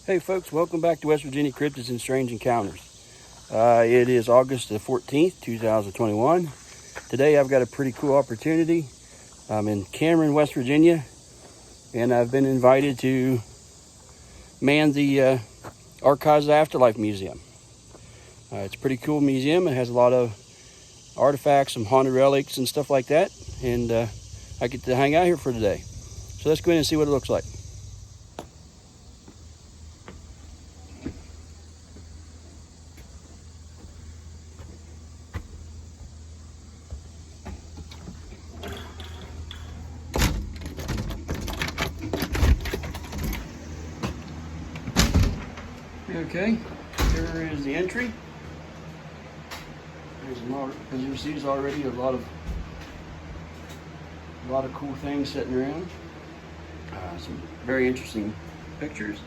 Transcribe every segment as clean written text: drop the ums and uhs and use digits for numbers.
Hey folks, welcome back to West Virginia Cryptids and Strange Encounters. It is August the 14th, 2021. Today I've got a pretty cool opportunity. I'm in Cameron, West Virginia, and I've been invited to man the Archives of the Afterlife Museum. It's a pretty cool museum. It has a lot of artifacts, some haunted relics and stuff like that, and I get to hang out here for today. So let's go in and see what it looks like. Okay, here is the entry. There's a lot, as you see, there's already a lot of cool things sitting around. Some very interesting pictures.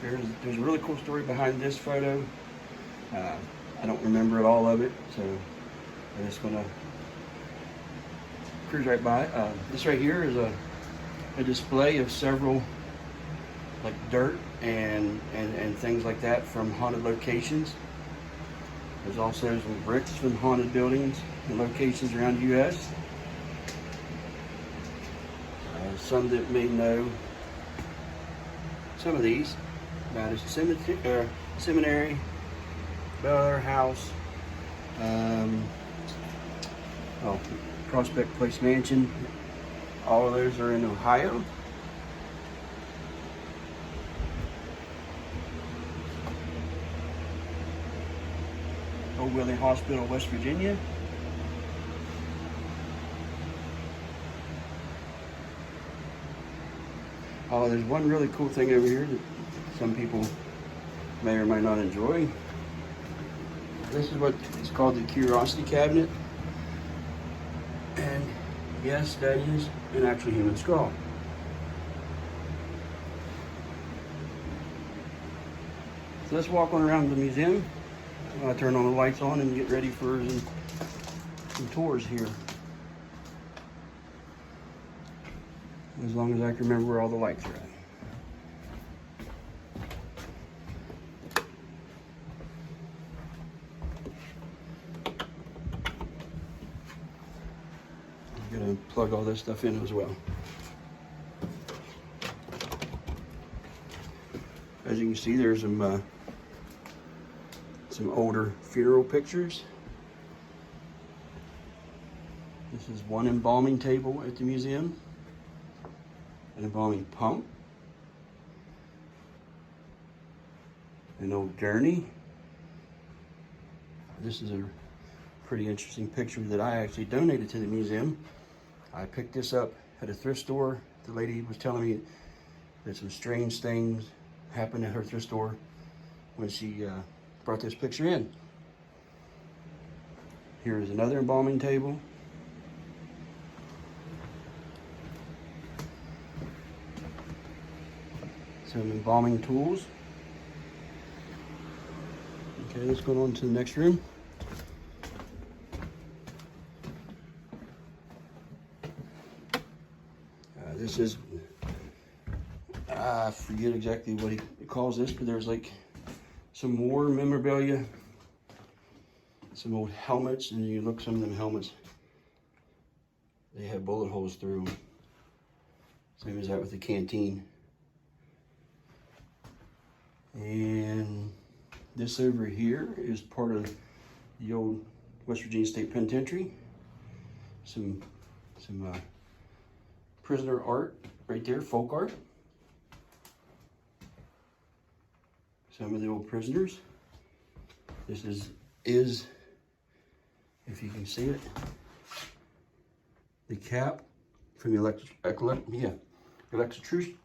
There's a really cool story behind this photo. I don't remember all of it, so I'm just gonna cruise right by. This right here is a display of several like dirt and things like that from haunted locations. There's also some bricks from haunted buildings and locations around the U.S. Some that may know some of these. About a seminary, Bel House, Prospect Place Mansion. All of those are in Ohio. Old Willie Hospital, West Virginia. Oh, there's one really cool thing over here that some people may or may not enjoy. This is what is called the Curiosity Cabinet. And yes, that is an actual human skull. So let's walk on around the museum. I'll turn all the lights on and get ready for some tours here. As long as I can remember where all the lights are at. I'm gonna plug all this stuff in as well. As you can see, there's some older funeral pictures. This is one embalming table at the museum. An embalming pump. An old gurney. This is a pretty interesting picture that I actually donated to the museum. I picked this up at a thrift store. The lady was telling me that some strange things happened at her thrift store when she brought this picture in. Here is another embalming table. Some embalming tools. Okay, let's go on to the next room. This is, I forget exactly what he calls this, but there's like some war memorabilia, some old helmets, and you look some of them helmets, they have bullet holes through them. Same as that with the canteen. And this over here is part of the old West Virginia State Penitentiary. Some prisoner art right there, folk art. Some of the old prisoners. This is if you can see it, the cap from the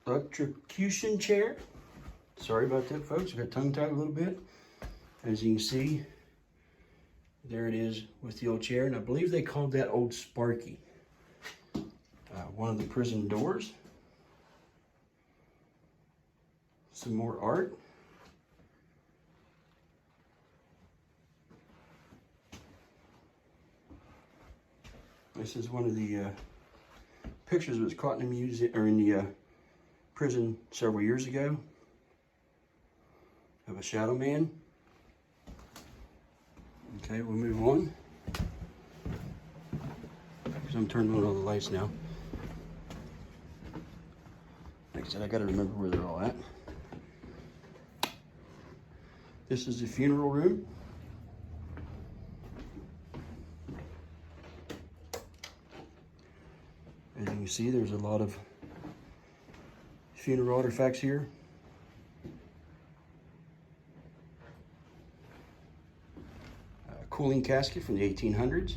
electrocution chair. Sorry about that, folks. I got tongue-tied a little bit. As you can see, there it is with the old chair, and I believe they called that Old Sparky. One of the prison doors. Some more art. This is one of the pictures that was caught in the museum, or in the prison several years ago of a shadow man. Okay, we'll move on. Because I'm turning on all the lights now. Like I said, I gotta remember where they're all at. This is the funeral room. As you can see, there's a lot of funeral artifacts here. A cooling casket from the 1800s.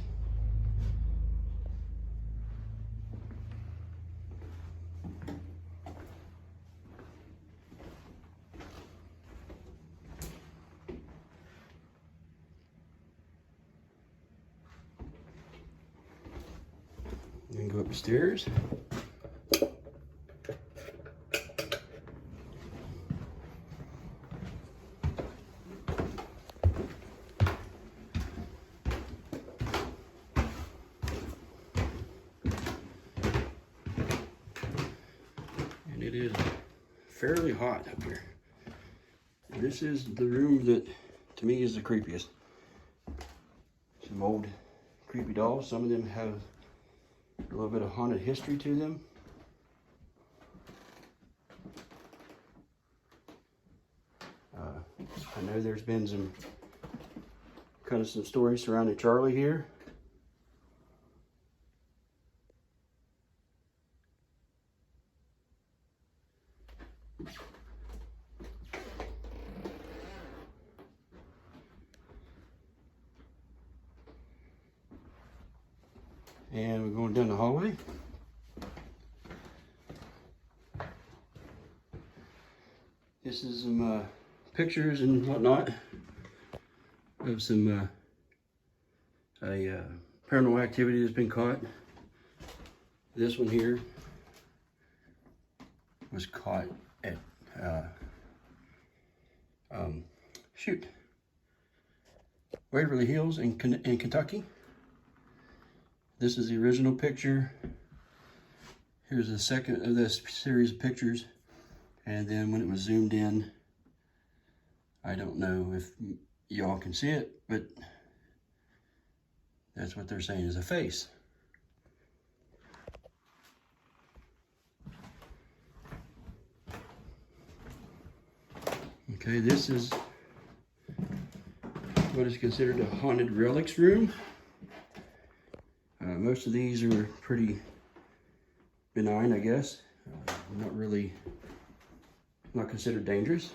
And go upstairs. And it is fairly hot up here. And this is the room that to me is the creepiest. Some old creepy dolls. Some of them have a little bit of haunted history to them. I know there's been some stories surrounding Charlie here. And we're going down the hallway. This is some pictures and whatnot of some paranormal activity that's been caught. This one here was caught at Waverly Hills in Kentucky. This is the original picture. Here's the second of this series of pictures. And then when it was zoomed in, I don't know if y'all can see it, but that's what they're saying is a face. Okay, this is what is considered a haunted relics room. Most of these are pretty benign, I guess. Not considered dangerous,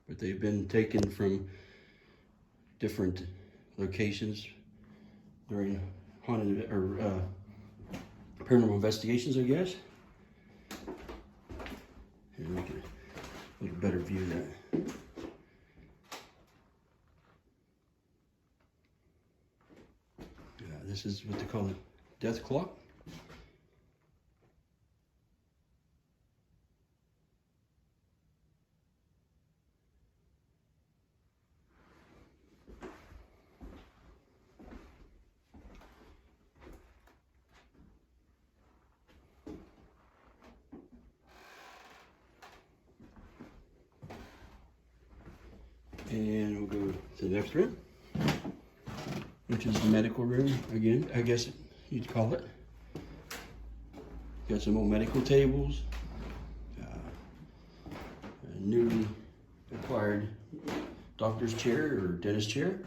but they've been taken from different locations during haunted or paranormal investigations, I guess. And we can get a better view of that. This is what they call a death clock. And we'll go to the next room, which is the medical room, again, I guess you'd call it. Got some old medical tables, a newly acquired doctor's chair or dentist chair.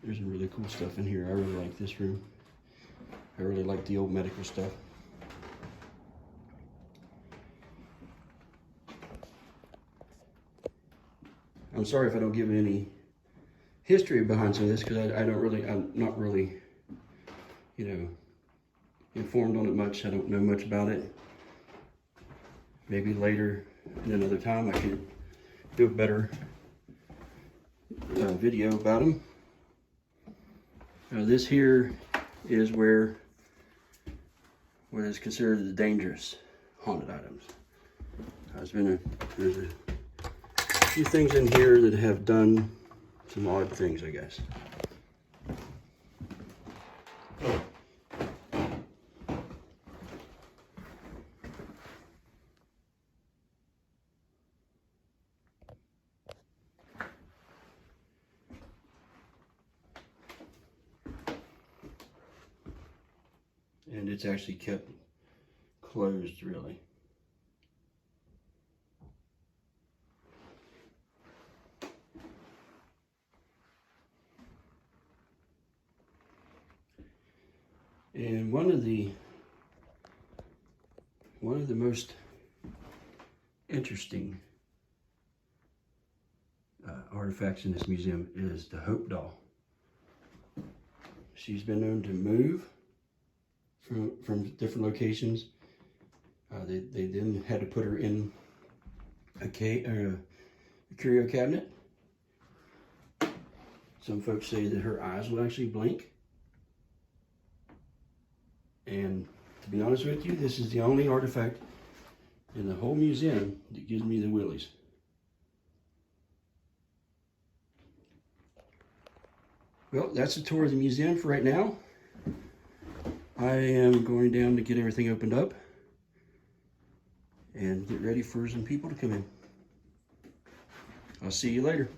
There's some really cool stuff in here. I really like this room. I really like the old medical stuff. I'm sorry if I don't give any history behind some of this, because I'm not really, informed on it much. I don't know much about it. Maybe later, in another time, I can do a better video about them. This here is where what is considered the dangerous haunted items. There's a few things in here that have done some odd things, I guess. and it's actually kept closed, really. And one of the most interesting artifacts in this museum is the Hope doll. She's been known to move from different locations. They then had to put her in a curio cabinet. Some folks say that her eyes will actually blink. And to be honest with you, this is the only artifact in the whole museum that gives me the willies. Well, that's a tour of the museum for right now. I am going down to get everything opened up and get ready for some people to come in. I'll see you later.